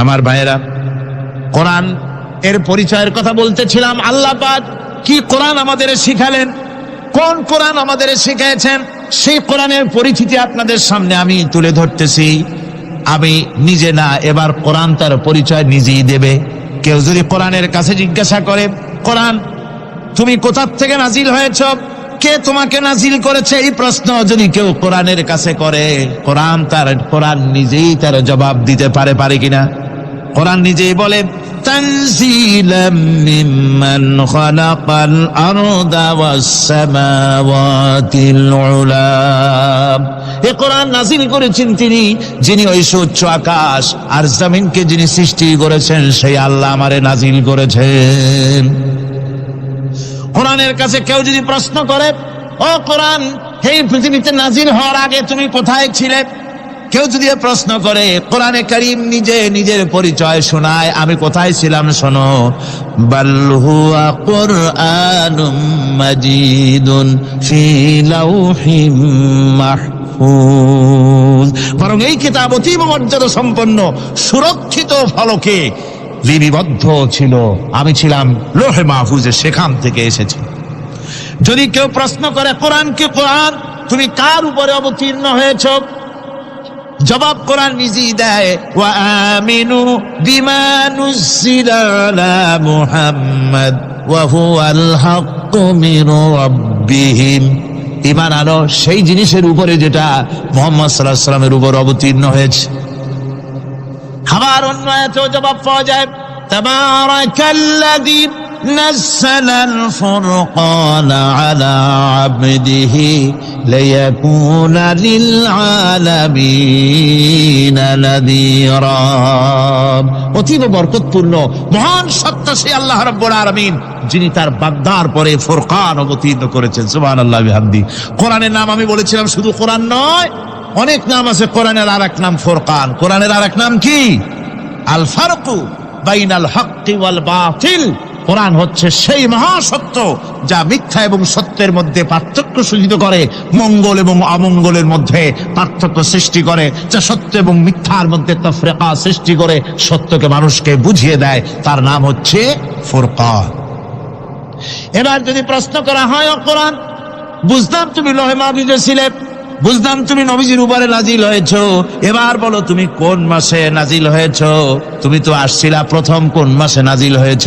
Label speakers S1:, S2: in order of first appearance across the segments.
S1: আমার ভাইয়েরা, কোরআন এর পরিচয়ের কথা বলতেছিলাম। আল্লাহ পাক কি কোরআন আমাদের শিখালেন, কোন কোরআন আমাদের শিখিয়েছেন, সেই কোরআনের পরিচিতি আপনাদের সামনে আমি তুলে ধরতেছি। আমি নিজে না, এবার কোরআন তার পরিচয় নিজেই দেবে। কেউ যদি কোরআনের কাছে জিজ্ঞাসা করে, কোরআন তুমি কোথা থেকে নাজিল হয়েছ, কে তোমাকে নাজিল করেছে, এই প্রশ্ন যদি কেউ কোরআনের কাছে করে, কোরআন নিজেই তার জবাব দিতে পারে কিনা? কোরআন নিজেই বলে, তানজিলাম মিম্মান খালাকাল আরদা ওয়াস সামাওয়াতিল উলা। এই কোরআন নাজিল করেছেন তিনি, যিনি ওই সুউচ্চ আকাশ আর জমিনকে যিনি সৃষ্টি করেছেন, সেই আল্লাহ আমারে নাজিল করেছেন। কোরআনের কাছে কেউ যদি প্রশ্ন করে, ও কোরআন, এই পৃথিবীতে নাজিল হওয়ার আগে তুমি কোথায় ছিলে? কেউ যদি প্রশ্ন করে, কোরআনে কারীম নিজের পরিচয় শোনায়, আমি কোথায় ছিলাম শোনো। বাল হুয়া কুরআনুম মাজিদুন ফি লাউহিম মাহফুজ। বরং এই কিতাব অতীব মর্যাদা সম্পন্ন সুরক্ষিত ফলকে লিপিবদ্ধ ছিল, আমি ছিলাম লৌহে মাহফুজে, সেখান থেকে এসেছি। যদি কেউ প্রশ্ন করে, কোরআনকে কোরআন তুমি কার উপরে অবতীর্ণ হয়েছ, জবাব কোরআন নিজেই দেয়, ওয়া আমিনু বিমা নুজিলা আলা মুহাম্মাদ ওয়া হুয়াল হাক্কু মির রাব্বিহিম। ঈমান আনো সেই জিনিসের উপরে যেটা মুহাম্মদ সাল্লাল্লাহু আলাইহি ওয়াসাল্লামের উপর অবতীর্ণ হয়েছে। আবার অন্য আয়াতেও জবাব পাওয়া যায়, তাবারাকাল্লাযী নাযালাল ফুরকানা আলা আবদিহি লিয়াকুনা লিল আলামিনা নাযীরা। অতীব বরকতপূর্ণ মহান সত্তা সেই আল্লাহ রাব্বুল আলামিন, যিনি তার বান্দার পরে ফুরকান অবতীর্ণ করেছেন। সুবহানাল্লাহ বিহামদি। কোরআনের নাম আমি বলেছিলাম শুধু কোরআন নয়, অনেক নাম আছে। কোরআনের আরেক নাম ফুরকান। কোরআনের আরেক নাম কি? আল ফারকু বাইনাল হক্কি ওয়াল বাতিল। কোরআন হচ্ছে সেই মহাসত্য যা মিথ্যা এবং সত্যের মধ্যে পার্থক্য সূচিত করে, মঙ্গল এবং অমঙ্গলের মধ্যে পার্থক্য সৃষ্টি করে, যা সত্য এবং মিথ্যার মধ্যে তাফরিকা সৃষ্টি করে, সত্যকে মানুষকে বুঝিয়ে দেয়। তার নাম হচ্ছে ফুরকান। এবার যদি প্রশ্ন করা হয়, ও কোরআন, বুঝলাম তুমি লৌহে মাহফুজে ছিলে, বুঝলাম তুমি নবীজির উপরে নাজিল হয়েছ, এবার বলো তুমি কোন মাসে নাজিল হয়েছ? তুমি তো আসছিলা প্রথম, কোন মাসে নাজিল হয়েছ?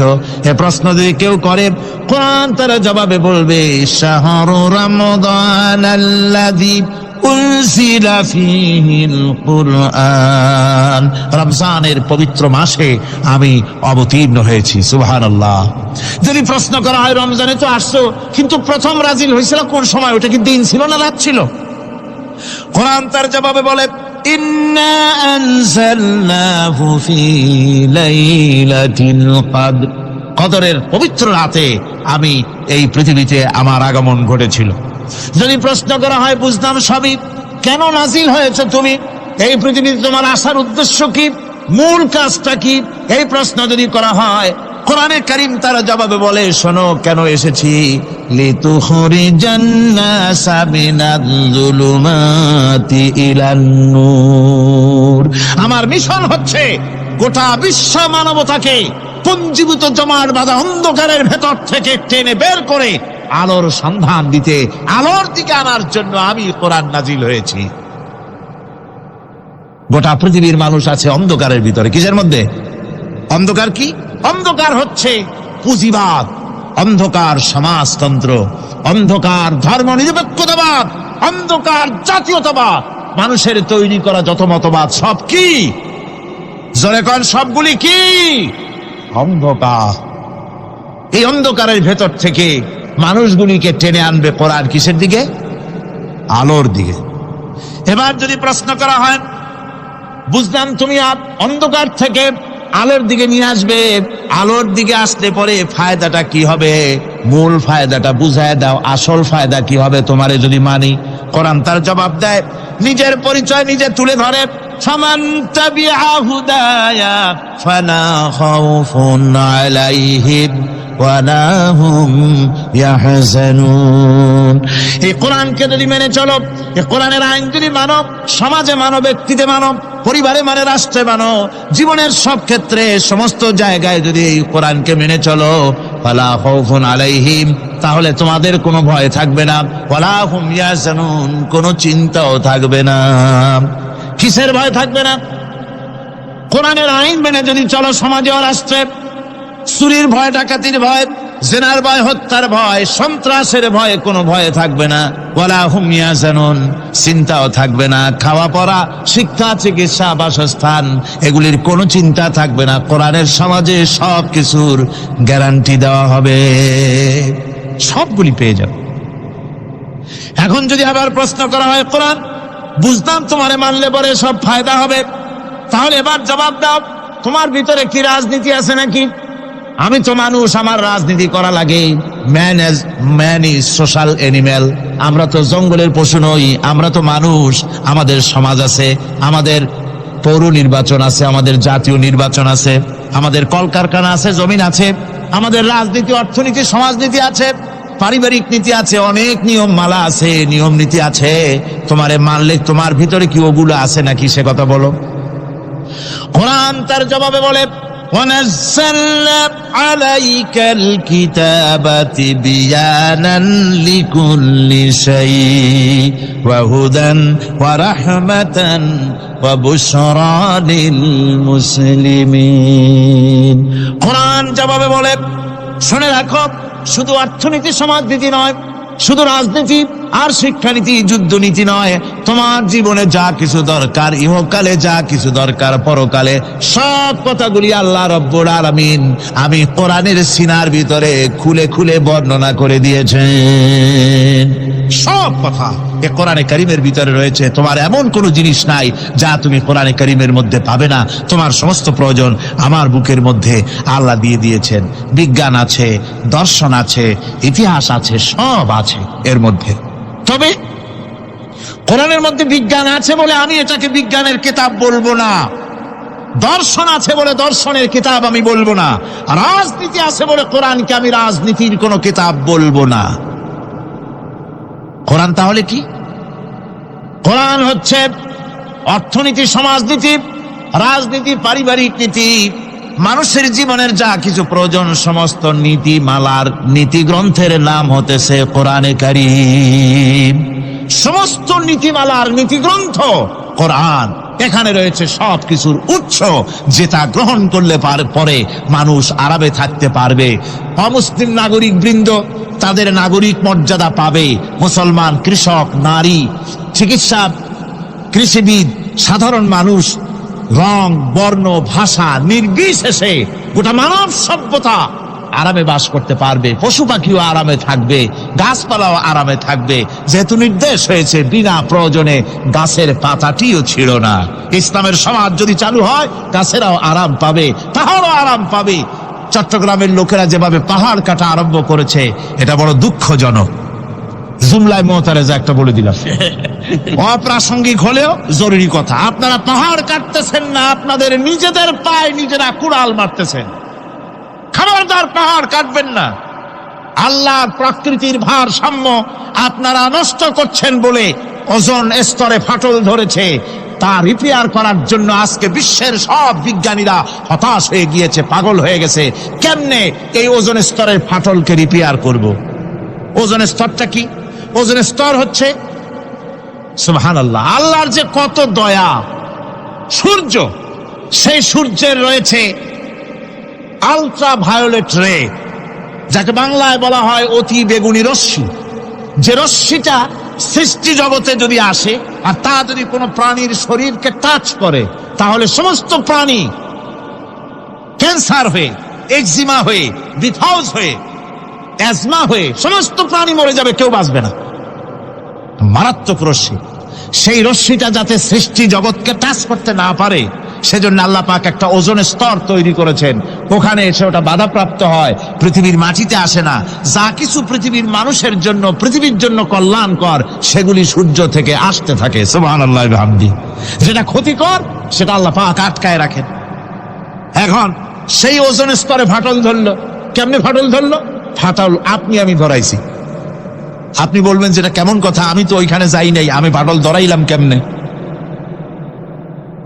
S1: এ প্রশ্ন যদি কেউ করে, কোরআন তার জবাবে বলবে, শাহরু রমাদানাল্লাযী উনজিলা ফীহিল কুরআন। রমজানের পবিত্র মাসে আমি অবতীর্ণ হয়েছি। সুবহানাল্লাহ। যদি প্রশ্ন করা হয়, রমজানে তো আসছো, কিন্তু প্রথম নাজিল হয়েছিল কোন সময়? ওটা কি দিন ছিল না রাত ছিল? কোরআন তার জবাবে বলে, ইন্না আনজালনাহু ফী লাইলাতিল কদর। কদরের পবিত্র রাতে আমি এই পৃথিবীতে আমার আগমন ঘটেছিল। যদি প্রশ্ন করা হয়, বুঝলাম সবই, কেন নাজিল হয়েছে তুমি? এই পৃথিবীতে তোমার আসার উদ্দেশ্য কি, মূল কাজটা কি? এই প্রশ্ন যদি করা হয়, কোরআনে কারীম তার জবাবে বলে, শোনো কেন এসেছি। লিতুখরিজান নাসা মিনাজ যুলুমাতি ইলান নূর। আমার মিশন হচ্ছে গোটা বিশ্ব মানবতাকে পুঞ্জীভূত জমাট বাঁধা অন্ধকারের ভেতর থেকে টেনে বের করে আলোর সন্ধান দিতে, আলোর দিকে আনার জন্য আমি কোরআন নাজিল হয়েছি। গোটা পৃথিবীর মানুষ আছে অন্ধকারের ভিতরে। কিসের মধ্যে? অন্ধকার কি? অন্ধকার হচ্ছে পুঁজিবাদ, অন্ধকার সমাজতন্ত্র, অন্ধকার ধর্ম নিরপেক্ষতাবাদ, অন্ধকার জাতীয়তাবাদ। মানুষের তৈরি করা যত মতবাদ সব কি? জোরে কোন, সবগুলি কি? অন্ধকার। এই অন্ধকারের ভেতর থেকে মানুষগুলিকে টেনে আনবে কোরআন কিসের দিকে? আলোর দিকে। এবার যদি প্রশ্ন করা হয়, বুঝলাম তুমি অন্ধকার থেকে আলোর দিকে নিয়ে আসবে, আলোর দিকে আসলে পরে ফায়দাটা কি হবে? মূল ফায়দাটা বুঝায় দাও, আসল ফায়দা কি হবে তোমারে যদি মানি? কোরআন তার জবাব দেয়, নিজের পরিচয় নিজে তুলে ধরে, ফামান তাবিআ হুদায়া ফালা খাউফুন আলাইহিম ওয়ালা হুম ইয়াহজানুন। এই কোরআনকে যদি মেনে চলো, এই কোরআনের আইন যদি মানো, সমাজে মানো, ব্যক্তিতে মানো, পরিবারে মানে, রাষ্ট্রে মানো, জীবনের সব ক্ষেত্রে সমস্ত জায়গায় যদি এই কোরআনকে মেনে চলো, ফালা খাউফুন আলাইহিম, তাহলে তোমাদের কোনো ভয় থাকবে না, ওয়ালা হুম ইয়াহজানুন, কোনো চিন্তাও থাকবে না। কিসের ভয় থাকবে না? কোরআনের আইন মেনে যদি চলো সমাজে ও রাষ্ট্রে, চুরির ভয়, ডাকাতির ভয়, জিনার ভয়, হত্যার ভয়, সন্ত্রাসের ভয় কোনো ভয় থাকবে না। ওয়ালা হুম ইয়াহজানুন, চিন্তাও থাকবে না। খাওয়া পড়া, শিক্ষা, চিকিৎসা, বাসস্থান, এগুলির কোনো চিন্তা থাকবে না। কোরআনের সমাজে সব কিছুর গ্যারান্টি দেওয়া হবে, সবগুলি পেয়ে যাবে। এখন যদি আবার প্রশ্ন করা হয়, কোরআন বুঝতাম তোমারে মানলে পরে সব ফায়দা হবে, তাহলে এবার জবাব দাও, তোমার ভিতরে কি রাজনীতি আছে নাকি? আমি তো মানুষ, আমার রাজনীতি করা লাগে। ম্যান ইজ সোশ্যাল অ্যানিম্যাল, আমরা তো জঙ্গলের পশু নই, আমরা তো মানুষ। আমাদের সমাজ আছে, আমাদের পৌর নির্বাচন আছে, আমাদের জাতীয় নির্বাচন আছে, আমাদের কলকারখানা আছে, জমিন আছে, আমাদের রাজনীতি, অর্থনীতি, সমাজনীতি আছে, পারিবারিক নীতি আছে, অনেক নিয়ম মালা আছে, নিয়ম নীতি আছে। তোমারে মানলে তোমার ভিতরে কি ওগুলো আছে নাকি, সে কথা বলো। কোরআন তার জবাবে বলে, وَنَزَّلْنَا عَلَيْكَ الْكِتَابَ تِبْيَانًا لِكُلِّ شَيْءٍ وَهُدًى وَرَحْمَةً وَبُشْرَى لِلْمُسْلِمِينَ। কোরআন জবাবে বলে, শুনে রাখো, শুধু অর্থনীতি সমাজনীতি নয়, শুধু রাজনীতি আর শিক্ষানীতি, যুদ্ধনীতি নয়, তোমার জীবনে যা কিছু দরকার, ইহকালে যা কিছু দরকার, পরকালে, সব কথাগুলি আল্লাহ রব্বুল আলামিন আমি কোরআনের সিনার ভিতরে খুলে খুলে বর্ণনা করে দিয়েছেন। সব কথা এ কোরআনে কারীমের ভিতরে রয়েছে। তোমার এমন কোনো জিনিস নাই যা তুমি কোরআনে কারীমের মধ্যে পাবে না। তোমার সমস্ত প্রয়োজন আমার বুকের মধ্যে আল্লাহ দিয়ে দিয়েছেন। বিজ্ঞান আছে, দর্শন আছে, ইতিহাস আছে, সব আছে এর মধ্যে। তবে কোরআনের মধ্যে বিজ্ঞান আছে বলে আমি এটাকে বিজ্ঞানের কিতাব বলবো না, দর্শন আছে বলে দর্শনের কিতাব আমি বলবো না, রাজনীতি আছে বলে কোরআনকে আমি রাজনীতির কোনো কিতাব বলবো না। কোরআন তাহলে কি? কোরআন হচ্ছে অর্থনীতি, সমাজনীতি, রাজনীতি, পারিবারিক নীতি, মানুষের জীবনের যা কিছু প্রয়োজন, সমস্ত নীতিমালার নীতি গ্রন্থের নাম হতেছে কোরআনে কারীম। সমস্ত নীতিমালার নীতি গ্রন্থ কোরআন। এখানে রয়েছে সব কিছুর উৎস, যেটা গ্রহণ করলে পরে মানুষ আরামে থাকতে পারবে। অমুসলিম নাগরিক বৃন্দ তাদের নাগরিক মর্যাদা পাবে। মুসলমান, কৃষক, নারী, চিকিৎসা, কৃষিবিদ, সাধারণ মানুষ, রং, বর্ণ, ভাষা নির্বিশেষে গোটা মানব সভ্যতা আরামে বাস করতে পারবে। পশু পাখিও আরামে থাকবে, গাছপালাও আরামে থাকবে, যেহেতু নির্দেশ হয়েছে বিনা প্রয়োজনে গাছের পাতাটিও ছিল না। ইসলামের সমাজ যদি চালু হয়, গাছেরাও আরাম পাবে, পাহাড়ও আরাম পাবে। চট্টগ্রামের লোকেরা যেভাবে পাহাড় কাটা আরম্ভ করেছে, এটা বড় দুঃখজনক। জুমলায় মোতারেজা একটা বলে দিলাম, অপ্রাসঙ্গিক হলেও জরুরি কথা। আপনারা পাহাড় কাটতেছেন না, আপনাদের নিজেদের পায়ে নিজেরা কুড়াল মারতেছেন। খবরদার পাহাড় কাটবেন না। আল্লাহর প্রকৃতির ভারসাম্য আপনারা নষ্ট করছেন বলে ওজোন স্তরে ফাটল ধরেছে। তা রিপেয়ার করার জন্য আজকে বিশ্বের সব বিজ্ঞানীরা হতাশ হয়ে গিয়েছে, পাগল হয়ে গেছে। কেমনে এই ওজোন স্তরের ফাটলকে রিপেয়ার করব? ওজোন স্তরটা কি? ওজোন স্তর হচ্ছে, সুবহানাল্লাহ, আল্লাহর যে কত দয়া। সূর্য, সেই সূর্যের রয়েছে আলট্রা ভায়োলেট রে, যাকে বাংলায় বলা হয় অতি বেগুনি রশ্মি। যে রশ্মিটা সৃষ্টি জগতে যদি আসে আর তা যদি কোনো প্রাণীর শরীরকে টাচ করে, তাহলে সমস্ত প্রাণী ক্যান্সার হয়ে, এক্সিমা হয়ে, বিথহাউস হয়ে, অ্যাজমা হয়ে সমস্ত প্রাণী মরে যাবে, কেউ বাঁচবে না। মারাত্মক রশ্মি। সেই রশ্মিটা যাতে সৃষ্টি জগৎকে টাচ করতে না পারে, সেজন্য আল্লাহ পাক একটা ওজোন স্তর তৈরি করেছেন। ওখানে এসে ওটা বাধাপ্রাপ্ত হয়, পৃথিবীর মাটিতে আসে না। যা কিছু পৃথিবীর মানুষের জন্য, পৃথিবীর জন্য কল্যাণকর, সেগুলি সূর্য থেকে আসতে থাকে। সুবহানাল্লাহ ওয়া বিহামদিহি। যেটা ক্ষতিকর, সেটা আল্লাহ পাক আটকায় রাখেন। এখন সেই ওজোন স্তরে ফাটল ধরলো। কেমনে ফাটল ধরলো? ফাটল আপনি আমি ধরাইছি। আপনি বলবেন যেটা কেমন কথা, আমি তো ওইখানে যাই নাই, আমি ফাটল ধরাইলাম কেমনে?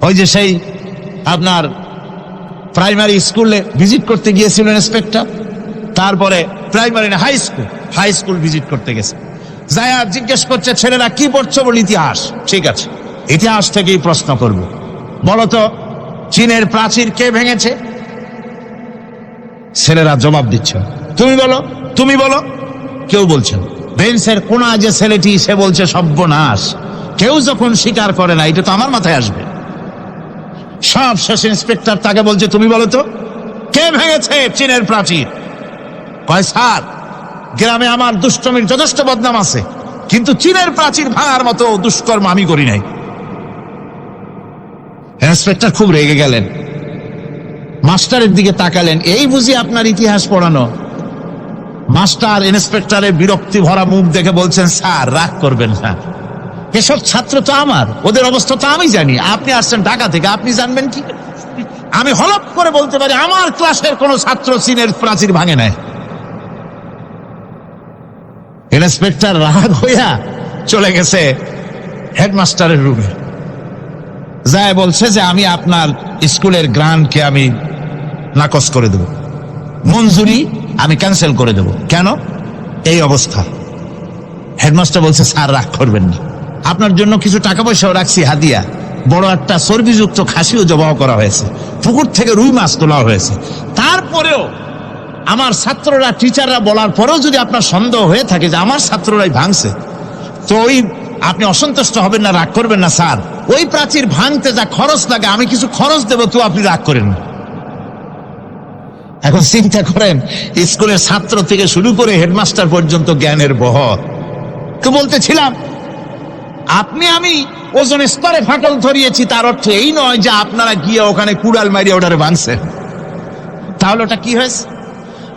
S1: ওই যে সেই আপনার প্রাইমারি স্কুলে ভিজিট করতে গিয়েছিলেন ইন্সপেক্টর, তারপরে প্রাইমারি না হাই স্কুল ভিজিট করতে গেছে, যায়া জিজ্ঞেস করছে ছেলেরা কি পড়ছো? বল ইতিহাস। ঠিক আছে, ইতিহাস থেকেই প্রশ্ন করব, বলতো চীনের প্রাচীর কে ভেঙেছে? ছেলেরা জবাব দিচ্ছে তুমি বলো। কেউ বলছেন বেঞ্চের কোনা যে ছেলেটি, সে বলছে সর্বনাশ, কেউ যখন স্বীকার করে না এটা তো আমার মাথায় আসবে। সব শেষ ইন্সপেক্টর তাকে বলছে তুমি বলো তো কে ভেঙেছে চীনের প্রাচীর? কয় স্যার, গ্রামে আমার দুষ্টমির যথেষ্ট বদনাম আছে, কিন্তু চীনের প্রাচীর ভাঙার মতো দুষ্কর্ম আমি করি নাই। ইন্সপেক্টর খুব রেগে গেলেন, মাস্টারের দিকে তাকালেন, এই বুঝি আপনার ইতিহাস পড়ানো? মাস্টার ইন্সপেক্টরের বিরক্তি ভরা মুখ দেখে বলছেন স্যার রাগ করবেন না, এসব ছাত্র তো আমার, ওদের অবস্থা তো আমি জানি, আপনি আসছেন ঢাকা থেকে, আপনি জানবেন কি? আমি হলপ করে বলতে পারি আমার ক্লাসের কোন ছাত্র চীনের প্রাচীর ভাঙে নাই। ইন্সপেক্টর রাগ হইয়া চলে গেছে হেডমাস্টারের রুমে, যায় বলছে যে আমি আপনার স্কুলের গ্রান্টকে আমি নাকচ করে দেব, মঞ্জুরি আমি ক্যান্সেল করে দেব। কেন? এই অবস্থা। হেডমাস্টার বলছে স্যার রাগ করবেন না, আপনার জন্য কিছু টাকা পয়সাও রাখছি হাদিয়া, বড় একটা চর্বিযুক্ত খাসিও জবাও করা হয়েছে, পুকুর থেকে রুই মাছ তোলা হয়েছে। তারপরেও আমার ছাত্ররা, টিচাররা বলার পরেও যদি আপনার সন্দেহ হয়ে থাকে যে আমার ছাত্ররাই ভাঙছে, তো ওই আপনি অসন্তুষ্ট হবেন না, রাগ করবেন না স্যার, ওই প্রাচীর ভাঙতে যা খরচ লাগে আমি কিছু খরচ দেবো, তো আপনি রাগ করেন না। এখন চিন্তা করেন, স্কুলের ছাত্র থেকে শুরু করে হেডমাস্টার পর্যন্ত জ্ঞানের বহর। তো বলতেছিলাম আপনি আমি ওজন স্তরে ফাটল ধরিয়েছি, তার অর্থ এই নয় যে আপনারা গিয়ে ওখানে কুড়াল মারিয়ে ওটারে ভাঙছেন। তাহলে ওটা কি হয়েছে?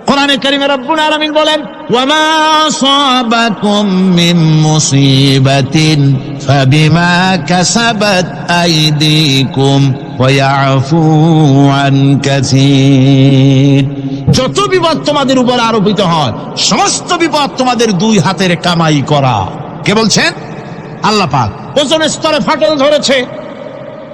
S1: কোরআনে কারিমে রব্বুল আলামিন বলেন ওয়ামা সাবাকুম মিন মুসিবাতিন ফাবিমা কাসাবাত আইদিকুম ওয়া ইয়াফু আন কাসীর। যত বিপদ তোমাদের উপর আরোপিত হয়, সমস্ত বিপদ তোমাদের দুই হাতের কামাই করা। কে বলছেন? আল্লাহ পাক। ওজনের স্তরে ফাটল ধরেছে,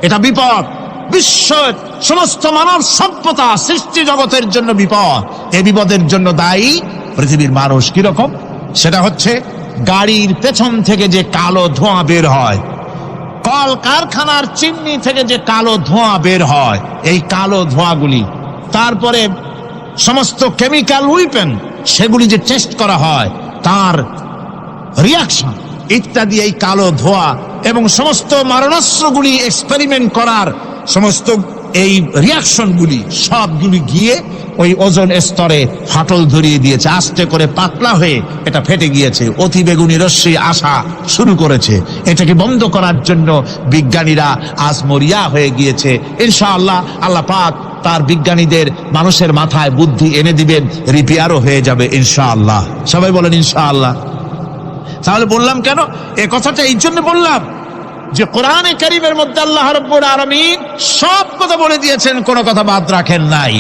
S1: এটা বিপদ, বিশ্বের সমস্ত মানব সভ্যতা সৃষ্টি জগতের জন্য বিপদ। এই বিপদের জন্য দায়ী পৃথিবীর মানুষ। কিরকম? সেটা হচ্ছে গাড়ির পেছন থেকে যে কালো ধোঁয়া বের হয়, কল কারখানার চিমনি থেকে যে কালো ধোঁয়া বের হয়, এই কালো ধোঁয়াগুলি, তারপরে সমস্ত কেমিক্যাল উইপেন সেগুলি যে টেস্ট করা হয়, তার রিয়াকশন ইত্যাদি, এই কালো ধোঁয়া এবং সমস্ত মারণাস্ত্রগুলি এক্সপেরিমেন্ট করার সমস্ত এই রিয়াকশনগুলি সবগুলি গিয়ে ওই ওজন স্তরে ফাটল ধরিয়ে দিয়েছে। আস্তে করে পাতলা হয়ে এটা ফেটে গিয়েছে, অতি বেগুনি রশ্মি আসা শুরু করেছে। এটাকে বন্ধ করার জন্য বিজ্ঞানীরা আজ মরিয়া হয়ে গিয়েছে। ইনশাআল্লাহ আল্লাহ পাক তার বিজ্ঞানীদের মানুষের মাথায় বুদ্ধি এনে দিবেন, রিপেয়ারও হয়ে যাবে ইনশাআল্লাহ। সবাই বলেন ইনশাআল্লাহ। তাহলে বললাম কেন এ কথাটা? এই জন্য বললাম যে কোরআনে কারীমের মধ্যে আল্লাহ রাব্বুল আলামিন সব কথা বলে দিয়েছেন, কোনো কথা বাদ রাখেন নাই।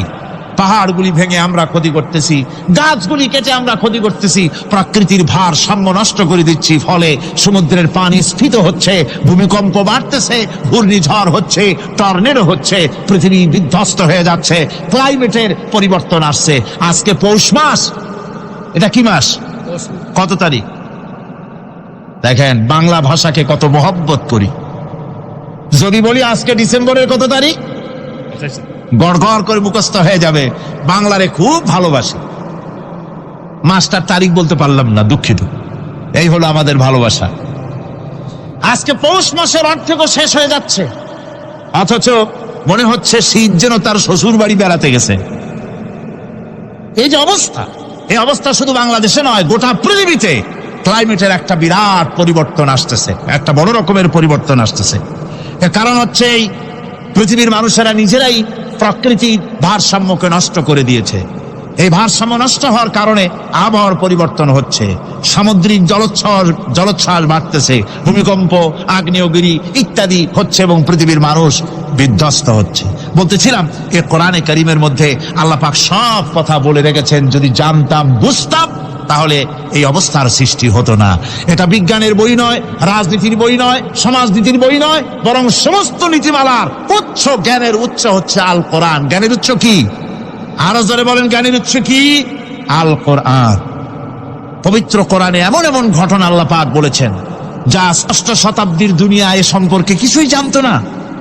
S1: পাহাড়গুলি ভেঙে আমরা ক্ষতি করতেছি, গাছগুলি কেটে আমরা ক্ষতি করতেছি, প্রকৃতির ভারসাম্য নষ্ট করে দিচ্ছি, ফলে সমুদ্রের পানি স্ফীত হচ্ছে, ভূমিকম্প বাড়তেছে, ঘূর্ণিঝড় হচ্ছে, টর্নেডো হচ্ছে, পৃথিবী বিধ্বস্ত হয়ে যাচ্ছে, ক্লাইমেটের পরিবর্তন আসছে। আজকে পৌষ মাস, এটা কি মাস? কত তারিখ? দেখেন বাংলা ভাষাকে কত মহব্বত করি। যদি বলি আজকে ডিসেম্বরের কত তারিখ, গড় গড় করে মুখস্থ হয়ে যাবে। বাংলারে খুব ভালোবাসি, মাসটার তারিখ বলতে পারলাম না, দুঃখিত। এই হলো আমাদের ভালোবাসা। আজকে পৌষ মাসের অর্ধেকও শেষ হয়ে যাচ্ছে, অথচ মনে হচ্ছে শীত যেন তার শ্বশুর বাড়ি বেড়াতে গেছে। এই যে অবস্থা, এই অবস্থা শুধু বাংলাদেশে নয়, গোটা পৃথিবীতে ক্লাইমেটের একটা বিরাট পরিবর্তন আসতেছে, একটা বড় রকমের পরিবর্তন আসতেছে। এর কারণ হচ্ছে এই পৃথিবীর মানুষেরা নিজেরাই প্রকৃতির ভারসাম্যকে নষ্ট করে দিয়েছে। এই ভারসাম্য নষ্ট হওয়ার কারণে আবহাওয়ার পরিবর্তন হচ্ছে, সামুদ্রিক জলোচ্ছ্বাস বাড়তেছে, ভূমিকম্প, আগ্নেয়গিরি ইত্যাদি হচ্ছে এবং পৃথিবীর মানুষ বিধ্বস্ত হচ্ছে। বলতেছিলাম এ কোরআনে কারীমের মধ্যে আল্লাহ পাক সব কথা বলে রেখেছেন। যদি জানতাম, বুঝতাম, তাহলে এই অবস্থার সৃষ্টি হতো না। এটা বিজ্ঞানের বই নয়, রাজনীতির বই নয়, সমাজনীতির বই নয়, বরং সমস্ত নীতিমালার উচ্চ, জ্ঞানের উচ্চ হচ্ছে আল কোরআন। জ্ঞানের উচ্চ কি? আরো জোরে বলেন, জ্ঞানের উচ্চ কি? আল কোরআন। পবিত্র কোরআনে এমন এমন ঘটনা আল্লাহ পাক বলেছেন যা ষষ্ঠ শতাব্দীর দুনিয়া এ সম্পর্কে কিছুই জানতো না।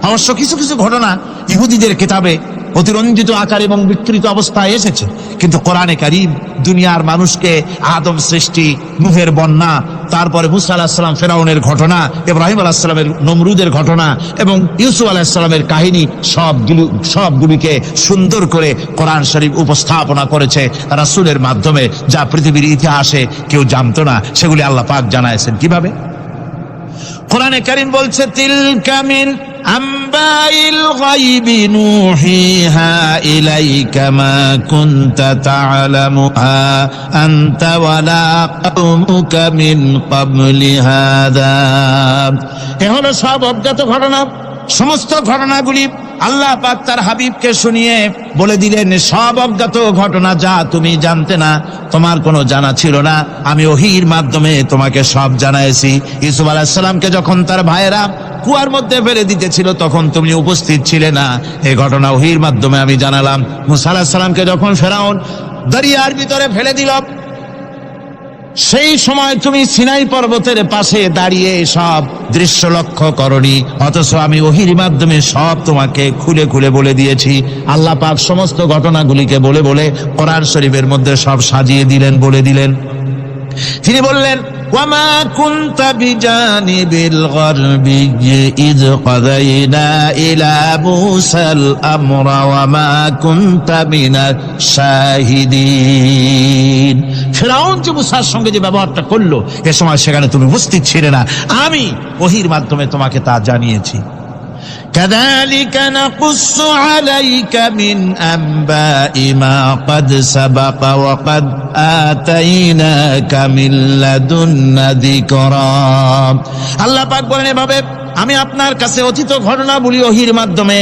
S1: অবশ্য কিছু কিছু ঘটনা ইহুদিদের কিতাবে অতিরঞ্জিত আকার এবং বিকৃত অবস্থায় এসেছে, কিন্তু কোরআনে কারীম দুনিয়ার মানুষকে আদম সৃষ্টি, নূহের বন্যা, তারপরে মুসা আলাইহিস সালাম ফেরাউনের ঘটনা, ইব্রাহিম আলাইহিস সালামের নমরুদের ঘটনা এবং ইউসুফ আলাইহিস সালামের কাহিনী সবগুলিকে সুন্দর করে কোরআন শরীফ উপস্থাপনা করেছে রাসূলের মাধ্যমে, যা পৃথিবীর ইতিহাসে কেউ জানতো না। সেগুলি আল্লাহ পাক জানাইছেন কিভাবে? কোরআনে কারীম বলছে, তিলকা মিন আম্বাইল গায়বি নূহিহা ইলাইকা মা কুনতা তা'লামুহা আনতা ওয়ালা কওমুকা মিন ক্বাবলি হাযা। এ হলো সব অজ্ঞাত ঘটনা। সমস্ত ঘটনাগুলি আল্লাহ পাক তার হাবিবকে শুনিয়ে বলে দিলেন, সব অজ্ঞাত ঘটনা যা তুমি জানতে না, তোমার কোনো জানা ছিল না, আমি ওহীর মাধ্যমে তোমাকে সব জানাইছি। ইউসুফ আলাইহিস সালামকে যখন তার ভাইয়েরা কুয়ার মধ্যে ফেলে দিতেছিল তখন তুমি উপস্থিত ছিলে না, এই ঘটনা ওহীর মাধ্যমে আমি জানালাম। মুসা আলাইহিস সালামকে যখন ফেরাউন দরিয়ার ভিতরে ফেলে দিল, সেই সময় তুমি সিনাই পর্বতের পাশে দাঁড়িয়ে সব দৃশ্য লক্ষ্য করনি, অথচ আমি ওহীর মাধ্যমে সব তোমাকে খুলে খুলে বলে দিয়েছি। আল্লাহ পাক সমস্ত ঘটনাগুলিকে বলে বলে কোরআন শরীফের মধ্যে সব সাজিয়ে দিলেন, বলে দিলেন। তিনি বললেন, ওয়ামা কুনতা বিজানিবিল গারবি ইয কাযাইনা ইলা মুসাল আমরা ওয়ামা কুনতা মিনাশ শাহিদিন। ফিরআউন যে মুসার সঙ্গে যে ব্যবহারটা করলো, এ সময় সেখানে তুমি উপস্থিত ছিলে না, আমি ওহীর মাধ্যমে তোমাকে তা জানিয়েছি। কাযালিকা নাকুসসু আলাইকা মিন আনবাই মা ক্বাদ সাবাকা ওয়া ক্বাদ আতাইনাকা মিন লাদুন্না যিকরা। আল্লাহ পাক বলেন, এভাবে আমি আপনার কাছে অতীত ঘটনাবলী ওহীর মাধ্যমে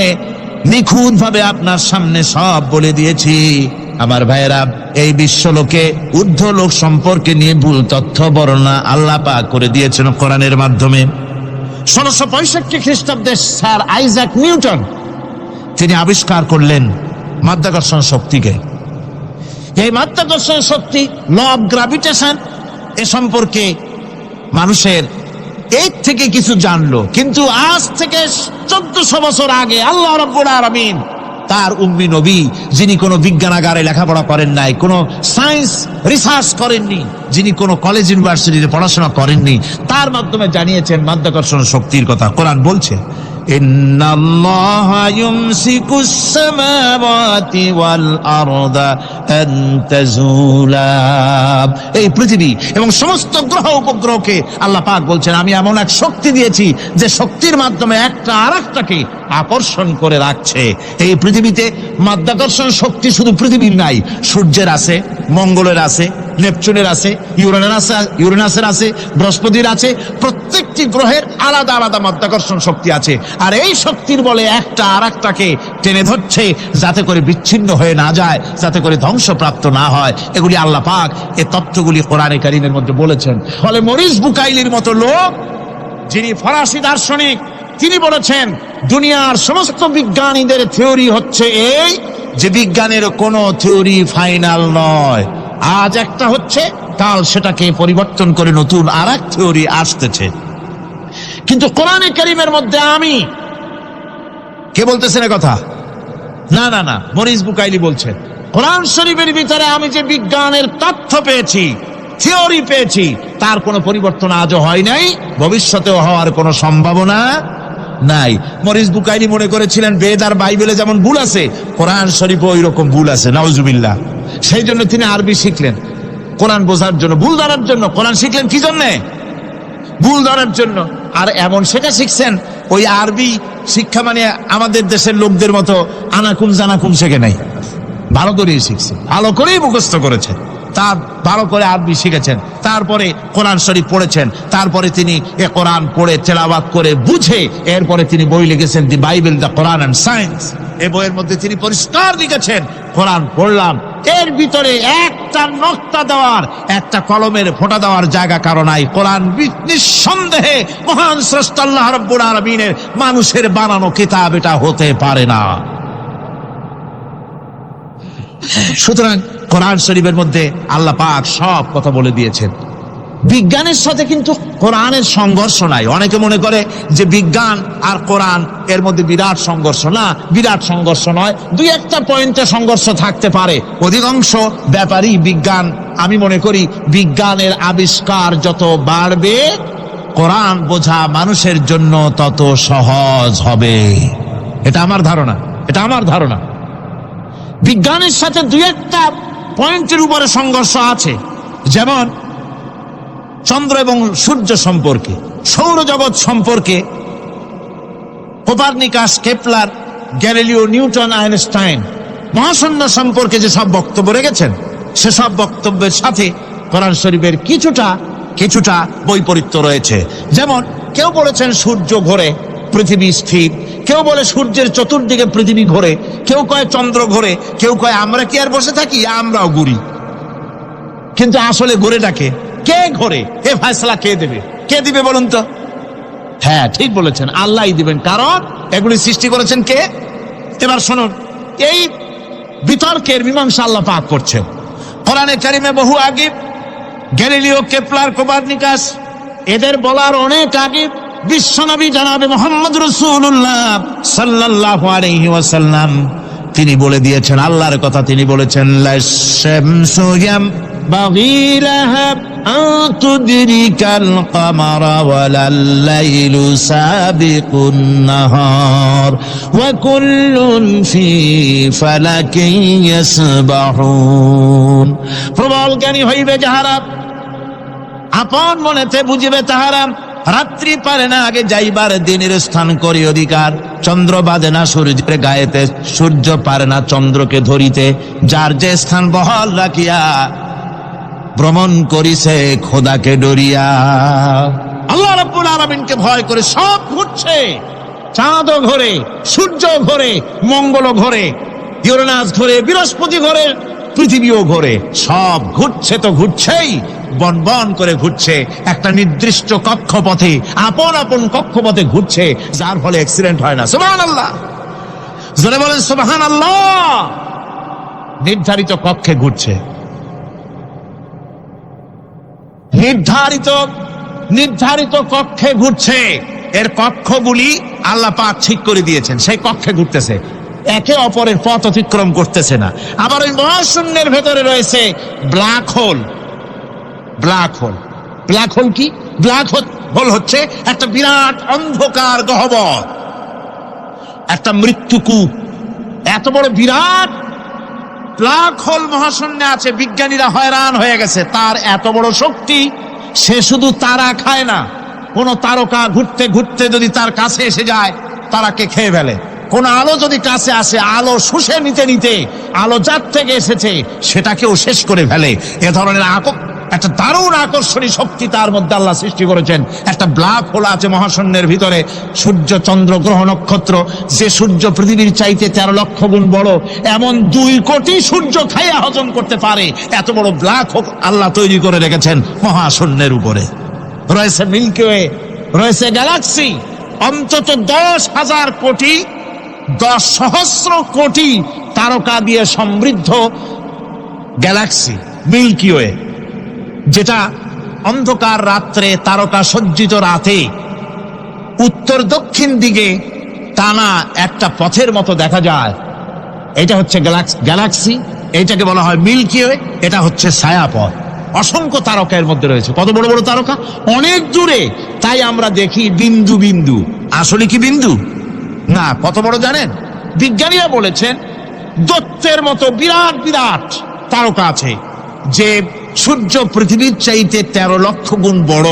S1: নিখুঁতভাবে আপনার সামনে সব বলে দিয়েছি। আমার ভাইয়েরা, এই বিশ্বলোকে ঊর্ধ্ব লোক সম্পর্কে নিয়ে ভুল তথ্য বর্ণনা আল্লাহ পাক করে দিয়েছেন কোরআনের মাধ্যমে। 1665 খ্রিস্টাব্দে স্যার আইজাক নিউটন তিনি আবিষ্কার করলেন মাধ্যাকর্ষণ শক্তিকে। এই মাধ্যাকর্ষণ শক্তি, ল অফ গ্রাভিটেশন, এ সম্পর্কে মানুষের এর থেকে কিছু জানলো, কিন্তু আজ থেকে 1400 বছর আগে আল্লাহ রাব্বুল আলামিন তার উম্মি নবী, যিনি কোনো বিজ্ঞানাগারে লেখাপড়া করেন নাই, কোনো সায়েন্স রিসার্চ করেননি, যিনি কোনো কলেজ ইউনিভার্সিটিতে পড়াশোনা করেননি, তার মাধ্যমে জানিয়েছেন মাধ্যাকর্ষণ শক্তির কথা। কোরআন বলছে, ইন্নাল্লাহা ইউমসিকুস সামাওয়াতি ওয়াল আরদা আন তাজুলা। এই পৃথিবী এবং সমস্ত গ্রহ উপগ্রহকে আল্লাহ পাক বলছেন, আমি এমন এক শক্তি দিয়েছি যে শক্তির মাধ্যমে একটা আরেকটাকে আকর্ষণ করে রাখছে। এই পৃথিবীতে মাধ্যাকর্ষণ শক্তি শুধু পৃথিবীর নাই, সূর্যের আছে, মঙ্গলের আছে, নেপচুনের আছে, ইউরেনাসের আছে, বৃহস্পতির আছে। প্রত্যেকটি গ্রহের আলাদা আলাদা মাধ্যাকর্ষণ শক্তি আছে, আর এই শক্তির বলে একটা আরেকটাকে টেনে ধরছে যাতে করে বিচ্ছিন্ন হয়ে না যায়, যাতে করে ধ্বংসপ্রাপ্ত না হয়। এগুলি আল্লাহ পাক এই তথ্যগুলি কোরআনে কারীমের মধ্যে বলেছেন। ফলে মরিস বুকাইলির মতো লোক, যিনি ফরাসি দার্শনিক, তিনি বলেছেন দুনিয়ার সমস্ত বিজ্ঞানীদের থিওরি হচ্ছে এই, যে বিজ্ঞানের কোনো থিওরি ফাইনাল নয়। আজ একটা হচ্ছে, কাল সেটাকে পরিবর্তন করে নতুন আর এক থিওরি আসতেছে। কিন্তু কোরআনে কারীমের মধ্যে আমি, কে বলতেছেন এ কথা? না না না, মরিস বুকাইলি বলছেন, কোরআন শরীফের ভিতরে আমি যে বিজ্ঞানের তথ্য পেয়েছি, থিওরি পেয়েছি, তার কোনো পরিবর্তন আজও হয় নাই, ভবিষ্যতেও হওয়ার কোনো সম্ভাবনা নাই। মরিস বুকাইলি মনে করেছিলেন বেদ আর বাইবেলে যেমন ভুল আছে, কোরআন শরীফে ওই রকম ভুল আছে, নাউজুবিল্লাহ। সেই জন্য তিনি আরবি শিখলেন কোরআন বোঝার জন্য, ভুল ধরার জন্য। কোরআন শিখলেন কি জন্যে? ভুল ধরার জন্য। আর এমন সেটা শিখছেন, ওই আরবি শিক্ষা মানে আমাদের দেশের লোকদের মতো আনাকুম জানাকুম শেখে নাই, ভালো করেই শিখছে, ভালো করেই মুখস্থ করেছে, তার ভালো করে আরবি শিখেছেন, তারপরে কোরআন শরীফ পড়েছেন, তারপরে তিনি এ কোরআন পড়ে তেলাওয়াত করে বুঝে এরপরে তিনি বই লিখেছেন দি Bible, the Quran and science. এই বইয়ের মধ্যে তিনি পরিষ্কার লিখেছেন, কোরআন পড়লাম, এর ভিতরে একটা নক্তা দেওয়ার, একটা কলমের ফোঁটা দেওয়ার জায়গা কারো নাই। কোরআন নিঃসন্দেহে মহান স্রষ্টা আল্লাহ রাব্বুল আলামিনের মানুষের বানানো কিতাব, এটা হতে পারে না। সুতরাং কোরআন শরীফের মধ্যে আল্লাহ পাক সব কথা বলে দিয়েছেন। বিজ্ঞানের সাথে কিন্তু কোরআনের সংঘর্ষ নাই। অনেকে মনে করে যে বিজ্ঞান আর কোরআন এর মধ্যে বিরাট সংঘর্ষ। না, বিরাট সংঘর্ষ নয়, দুই একটা পয়েন্টে সংঘর্ষ থাকতে পারে। অধিকাংশ ব্যাপারই বিজ্ঞান, আমি মনে করি বিজ্ঞানের আবিষ্কার যত বাড়বে, কোরআন বোঝা মানুষের জন্য তত সহজ হবে। এটা আমার ধারণা, এটা আমার ধারণা। বিজ্ঞানের সাথে দুই একটা পয়েন্টের উপরে সংঘর্ষ আছে, যেমন চন্দ্র এবং সূর্য সম্পর্কে, সৌরজগৎ সম্পর্কে Copernicus, Kepler, Galileo, Newton, Einstein মহাশূন্য সম্পর্কে যে সব বক্তব্য রেখেছেন, সেসব বক্তব্যের সাথে কোরআন শরীফের কিছুটা বৈপরীত্য রয়েছে। যেমন কেউ বলেছেন সূর্য ঘোরে, পৃথিবী স্থির, কেউ বলে সূর্যের চতুর্দিকে পৃথিবী ঘোরে, কেউ কয় চন্দ্র ঘোরে, কেউ কয় আমরা কি আর বসে থাকি, আমরাও ঘুরি। কিন্তু আসলে ঘোরেটাকে কে ঘোরে, এ ফয়সালা কে দেবে? কে দিবে বলুন তো? হ্যাঁ, ঠিক বলেছেন, আল্লাহই দিবেন, কারণ এগুলি সৃষ্টি করেছেন কে? এবার শুনুন, এই বিতর্কের মীমাংসা আল্লাহ পাক করছেন কোরআনে কারিমে বহু আগে। গ্যালিলিও, কেপলার, কোপারনিকাস এদের বলার অনেক আগে বিশ্বনবী জনাবে মুহাম্মদ রাসূলুল্লাহ সাল্লাল্লাহু আলাইহি ওয়াসাল্লাম তিনি বলে দিয়েছেন, আল্লাহর কথা তিনি বলেছেন, লাশ-শামসু ইয়ানবাগী লাহা আন তুদরিকাল কামারা ওয়ালাল লাইলু সাবিকুন নাহার ওয়া কুল্লুন ফি ফালাকিন ইয়াসবাহুন। প্রবল জ্ঞানী হইবে যাহারা, আপন মনেতে বুঝিবে তাহারা, রাত্রি পারে না আগে যাইবার দিনের স্থান করি অধিকার। চন্দ্র বাঁধে না সূর্যের গায়েতে, সূর্য পারে না চন্দ্রকে ধরিতে। যার যে স্থান বহাল রাখিয়া ভ্রমণ করিছে খোদাকে ডরিয়া। আল্লাহ রাব্বুল আলামিনকে ভয় করে সব ঘুরছে, চাঁদও ঘোরে, সূর্য ঘোরে, মঙ্গল ঘোরে, ইউরেনাস ঘোরে, বৃহস্পতি ঘোরে, পৃথিবীও ঘোরে। সব ঘুরছে তো ঘুরছেই, বন বন করে ঘুরছে একটা নির্দিষ্ট কক্ষপথে, আপন আপন কক্ষপথে ঘুরছে, যার ফলে অ্যাক্সিডেন্ট হয় না। সুবহানাল্লাহ, জোরে বলেন সুবহানাল্লাহ। নির্ধারিত কক্ষে ঘুরছে, নির্ধারিত কক্ষে ঘুরছে। এর কক্ষগুলি আল্লাহ পাক ঠিক করে দিয়েছেন, সেই কক্ষে ঘুরতেছে, একে অপরের পথ অতিক্রম করতেছে না। আবার ওই মহাশূন্যের ভেতরে রয়েছে ব্ল্যাক হোল। ব্ল্যাক হোল কি? ব্ল্যাক হোল হচ্ছে একটা বিরাট অন্ধকার গহ্বর, একটা মৃত্যুকূপ। এত বড় বিরাট ব্ল্যাক হোল মহাশূন্যে আছে, বিজ্ঞানীরা হয়রান হয়ে গেছে। তার এত বড় শক্তি, সে শুধু তারা খায় না, কোন তারকা ঘুরতে ঘুরতে যদি তার কাছে এসে যায়, তারাকে খেয়ে ফেলে। কোন আলো যদি কাছে আসে, আলো শুষে নিতে নিতে আলো যার থেকে এসেছে সেটাকেও শেষ করে ফেলে। এ ধরনের একটা দারুণ আকর্ষণী শক্তি তার মধ্যে আল্লাহ সৃষ্টি করেছেন। একটা ব্ল্যাক হোল আছে মহাশূন্যের ভিতরে। সূর্য, চন্দ্র, গ্রহ, নক্ষত্র, যে সূর্য পৃথিবীর চাইতে 13 লক্ষ গুণ বড়, এমন 2 কোটি সূর্য খাইয়া হজম করতে পারে এত বড় ব্ল্যাক হোল আল্লাহ তৈরি করে রেখেছেন মহাশূন্যের উপরে। রয়েছে মিল্কি ওয়ে, রয়েছে গ্যালাক্সি, অন্তত 10,000 কোটি, 10 সহস্র কোটি তারকা দিয়ে সমৃদ্ধ গ্যালাক্সি মিল্কি ওয়ে, যেটা অন্ধকার রাত্রে, তারকা সজ্জিত রাতে উত্তর দক্ষিণ দিকে টানা একটা পথের মতো দেখা যায়। এটা হচ্ছে গ্যালাক্সি, এইটাকে বলা হয় মিল্কি ওয়ে। এটা হচ্ছে ছায়াপথ। অসংখ্য তারকা এর মধ্যে রয়েছে। কত বড় বড় তারকা, অনেক দূরে। তাই আমরা দেখি বিন্দু বিন্দু, আসলে কি বিন্দু না। কত বড় জানেন? বিজ্ঞানীরা বলেছেন দৈত্যের মতো বিরাট বিরাট তারকা আছে, যে সূর্য পৃথিবীর চাইতে 13 লক্ষ গুণ বড়।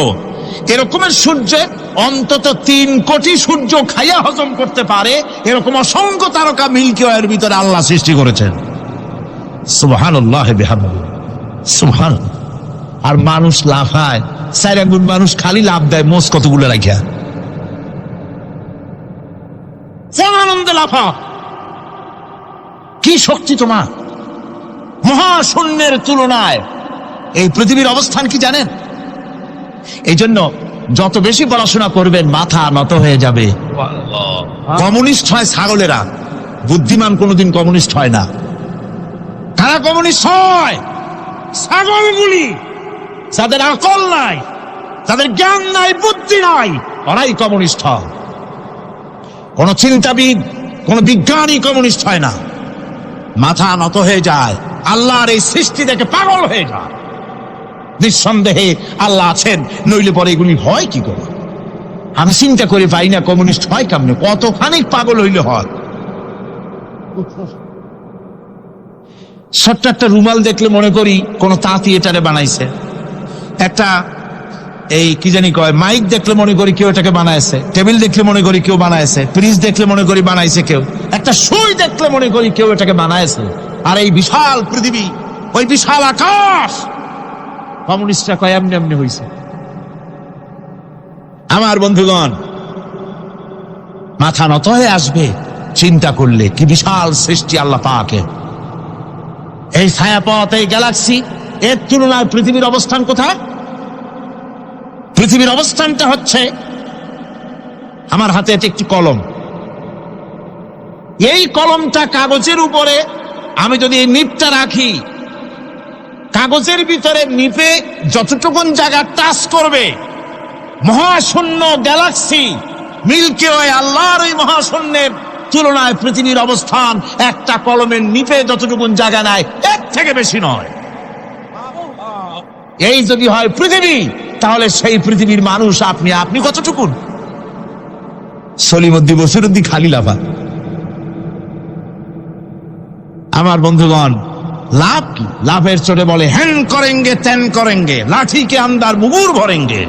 S1: এরকমের সূর্যের অন্তত 3 কোটি সূর্য খাইয়া হজম করতে পারে, এরকম অসংখ্য তারকা মিল্কি ওয়ের ভিতরে আল্লাহ সৃষ্টি করেছেন। সুবহানাল্লাহ বিহামদিহি, সুবহানাল্লাহ। আর মানুষ লাফায়, 4 আঙ্গুল মানুষ খালি লাভ দেয়, মোষ কতগুলো রাখিয়া আনন্দে লাফা। কি শক্তি তোমার! মহাশূন্যের তুলনায় এই পৃথিবীর অবস্থান কি জানেন? এই জন্য যত বেশি পড়াশোনা করবেন মাথা নত হয়ে যাবে। কমিউনিস্ট হয় ছাগলেরা, বুদ্ধিমান কোনোদিন কমিউনিস্ট হয় না। কারা কমিউনিস্ট হয়? ছাগলগুলি, যাদের আকল নাই, যাদের জ্ঞান নাই, বুদ্ধি নাই, ওরাই কমিউনিস্ট হয়। কোন চিন্তাবিদ, কোন বিজ্ঞানী কমিউনিস্ট হয় না। মাথা নত হয়ে যায়, আল্লাহর এই সৃষ্টি দেখে পাগল হয়ে যায়। নিঃসন্দেহে আল্লাহ আছেন, নইলে পরে এগুলি হয় কি করে? আমি চিন্তা করে পাই না কমিউনিস্ট হয় কেমনে, কতখানি পাগল হইলে হয়। ছোট্ট একটা রুমাল দেখলে মনে করি কোন তাঁতি এটারে বানাইছে। একটা এই কি জানি কয় মাইক দেখলে মনে করি কেউ এটাকে বানাইছে। টেবিল দেখলে মনে করি কেউ বানাইছে। ফ্রিজ দেখলে মনে করি বানাইছে কেউ। একটা সুই দেখলে মনে করি কেউ এটাকে বানাইছে। আর এই বিশাল পৃথিবী, ওই বিশাল আকাশ, কমিউনিস্টরা কয় এমনি এমনি হইছে। আমার বন্ধুগণ, মাথা নত হয়ে আসবে চিন্তা করলে কি বিশাল সৃষ্টি আল্লাহ পাকের। এই ছায়াপথ, এই গ্যালাক্সি, এর তুলনায় পৃথিবীর অবস্থান কোথায়? পৃথিবীর অবস্থানটা হচ্ছে, আমার হাতে একটি কলম। এই কলমটা কাগজের উপরে আমি যদি এই নিপটা রাখি, কাগজের ভিতরে নিপে যতটুকুন জায়গা টাচ করবে, মহাশূন্য গ্যালাক্সি মিল্কি ওয়ে, আল্লাহর ওই মহাশূন্যের তুলনায় পৃথিবীর অবস্থান একটা কলমের নিপে যতটুকুন জায়গা নেয় এর থেকে বেশি নয়। এই যদি হয় পৃথিবী, তাহলে সেই পৃথিবীর মানুষ আপনি আপনি কতটুকুন? সলিমুদ্দিন বসিরুদ্দিন খালি লাফা। আমার বন্ধুগণ, লাভ কি? লাভের চোটে বলে হ্যান করেঙ্গে ত্যান করেঙ্গে, লাঠি কে আন্দার মুগুর ভরেঙ্গে।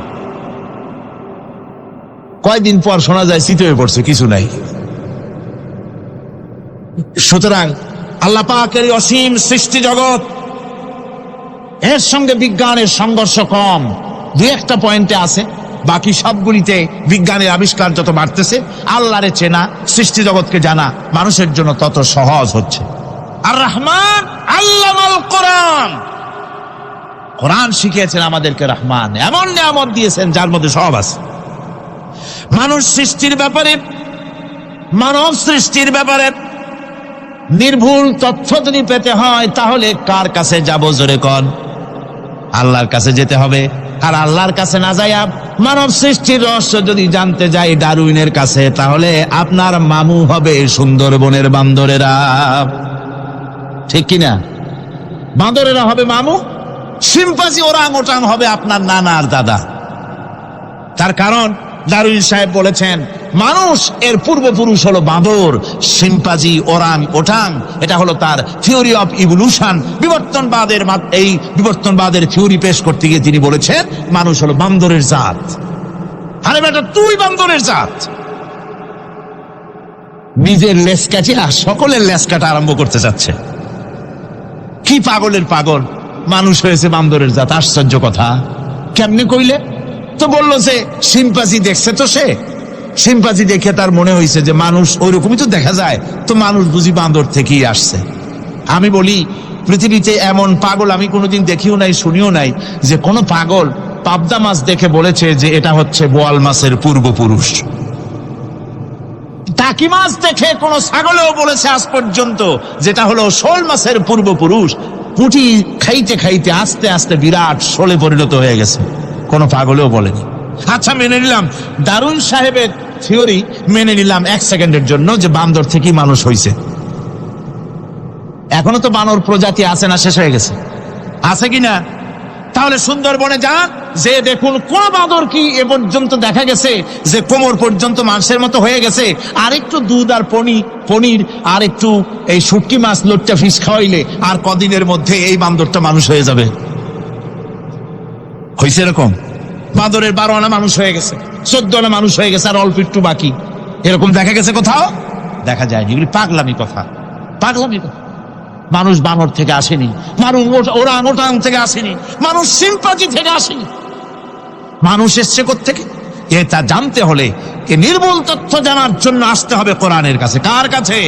S1: কয়দিন পর শোনা যায় শীত হয়ে পড়ছে, কিছু নাই। সুতরাং আল্লাহ পাকের অসীম সৃষ্টি জগৎ, এর সঙ্গে বিজ্ঞানের সংঘর্ষ কম, দুই একটা পয়েন্টে আছে। বাকি সবগুলিতে বিজ্ঞানের আবিষ্কার যত বাড়তেছে, আল্লাহরে চেনা, সৃষ্টি জগৎকে জানা মানুষের জন্য তত সহজ হচ্ছে। আর রহমান আল্লামাল কোরআন, কোরআন শিখিয়েছেন আমাদেরকে রহমান, এমন নিয়ামত দিয়েছেন যার মধ্যে সব আছে। মানুষ সৃষ্টির ব্যাপারে, মানব সৃষ্টির ব্যাপারে নির্ভুল তথ্য যদি পেতে হয়, তাহলে কার কাছে যাব? জোরে কন। আল্লাহর কাছে যেতে হবে। আর আল্লাহর কাছে না যাইয়া মানব সৃষ্টির রহস্য যদি জানতে যাই ডারউইনের কাছে, তাহলে আপনার মামু হবে সুন্দরবনের বান্দরেরা। ঠিক কিনা? বান্দরেরা হবে মামু, শিম্পাঞ্জি ওরাংওটাং হবে আপনার নানা আর দাদা। তার কারণ ডারউইন সাহেব বলেছেন, মানুষ এর পূর্বপুরুষ হলো বাঁদর, শিম্পাঞ্জি, ওরাং ওটাং। এটা হলো তার থিওরি অফ ইভলিউশন। এই বিবর্তনবাদের থিওরি পেশ করতে গিয়ে তিনি বলেছেন মানুষ হলো বান্দরের জাত। আরে বেটা, তুই বান্দরের জাত। নিজের লেজ কাটিয়া সকলের লেজ কাটা আরম্ভ করতে চাচ্ছে। কি পাগলের পাগল, মানুষ হয়েছে বান্দরের জাত। আশ্চর্য কথা। কেমনে কইলে? তো বললো যে শিম্পাঞ্জি দেখছে, তো সে শিম্পাঞ্জি দেখে তার মনে হয়েছে যে মানুষ ওইরকমই তো দেখা যায়, তো মানুষ বুঝি বান্দর থেকেই আসছে। আমি বলি, পৃথিবীতে এমন পাগল আমি কোনোদিন দেখিও নাই, শুনিও নাই যে কোনো পাগল পাবদা মাছ দেখে বলেছে যে এটা হচ্ছে বোয়াল মাছের পূর্বপুরুষ। টাকি মাছ দেখে কোন ছাগলেও বলেছে আজ পর্যন্ত যেটা হলো শোল মাছের পূর্বপুরুষ। পুঁটি খাইতে খাইতে আস্তে আস্তে বিরাট শোলে পরিণত হয়ে গেছে, কোনো পাগলেও বলেনি। আচ্ছা, মেনে নিলাম ডারউইন সাহেবের থিওরি, মেনে নিলাম 1 সেকেন্ডের জন্য যে বান্দর থেকেই মানুষ হয়েছে। এখনো তো বানর প্রজাতি আছে না? শেষ হয়ে গেছে? আছে কিনা? তাহলে সুন্দরবনে যান, যে দেখুন কোন বাঁদর কি এ পর্যন্ত দেখা গেছে যে কোমর পর্যন্ত মানুষের মতো হয়ে গেছে। আর একটু দুধ আর পনির আর একটু এই শুটকি মাছ, লোট্টা ফিশ খাওয়াইলে আর কদিনের মধ্যে এই বান্দরটা মানুষ হয়ে যাবে। হয়েছে এরকম? বাঁদরের 12 আনা মানুষ হয়ে গেছে, 14 আনা মানুষ হয়ে গেছে, আর অল্প একটু বাকি। এরকম দেখা গেছে কোথাও? দেখা যায়নি। এগুলি পাগলামি কথা, পাগলামি কথা। মানুষ বানর থেকে আসেনি, মানুষ ওরাং থেকে আসেনি, মানুষ শিম্পাঞ্জি থেকে আসেনি। মানুষ এসছে কোত্থেকে? এটা জানতে হলে নির্ভুল তথ্য জানার জন্য আসতে হবে কোরআনের কাছে। কার কাছে?